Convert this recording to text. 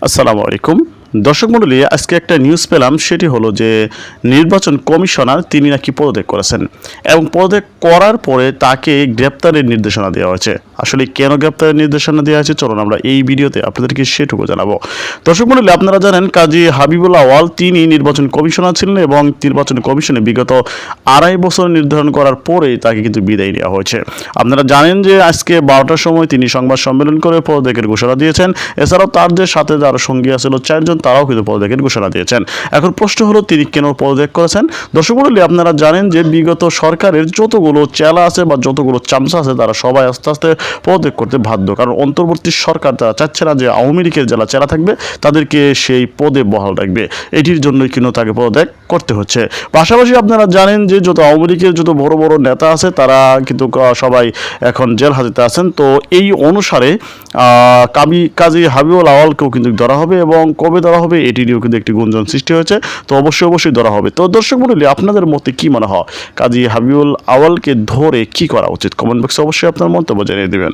আসসালামু আলাইকুম দর্শক মণ্ডলী, আজকে একটা নিউজ পেলাম, সেটি হলো যে নির্বাচন কমিশনার তিনি নাকি পদত্যাগ করেছেন এবং পদত্যাগ করার পরে তাকে গ্রেপ্তারের নির্দেশনা দেওয়া হয়েছে। আসলে কেন গ্রেপ্তারের নির্দেশনা দেওয়া হয়েছে চলুন আমরা এই ভিডিওতে আপনাদেরকে সেটুকু জানাবো। দর্শক মণ্ডলী, আপনারা জানেন কাজী হাবিবুল আওয়াল তিনি নির্বাচন কমিশনার ছিলেন এবং নির্বাচন কমিশনে বিগত 2.5 বছর নির্ধারণ করার পরেই তাকে কিন্তু বিদায় দেওয়া হয়েছে। আপনারা জানেন যে আজকে 12টার সময় তিনি সংবাদ সম্মেলন করে পদত্যাগের ঘোষণা দিয়েছেন। এছাড়াও তার যে সাথে যারা সঙ্গী ছিল 4 জন, তারাও কিন্তু পদত্যাগের ঘোষণা দিয়েছেন। এখন প্রশ্ন হলো তিনি কেন পদত্যাগ করেছেন। দর্শক মণ্ডলী, আপনারা জানেন যে বিগত সরকারের যতগুলো চেলা আছে বা যতগুলো চামচা আছে তারা সবাই আস্তে আস্তে পদত্যাগ করতে বাধ্য, কারণ অন্তর্বর্তী সরকার তারা চাচ্ছে না যে আওয়ামী লীগের যারা চেলা থাকবে তাদেরকে সেই পদে বহাল রাখবে। এটির জন্যই কিন্তু তাকে পদত্যাগ করতে হচ্ছে। পাশাপাশি আপনারা জানেন যে যত আওয়ামী লীগের যত বড় বড় নেতা আছে তারা কিন্তু সবাই এখন জেল হাজতে আছেন। তো এই অনুসারে কাজী হাবিবুল আওয়ালকেও কিন্তু ধরা হবে এবং কবে ধরা হবে এটি নিয়েও কিন্তু একটি গুঞ্জন সৃষ্টি হয়েছে। তো অবশ্যই ধরা হবে। তো দর্শক মণ্ডলী, আপনাদের মতে কি মনে হয় কাজী হাবিবুল আওয়ালকে ধরে কি করা উচিত? কমেন্ট বক্সে অবশ্যই আপনার মন্তব্য জানিয়ে দেবেন।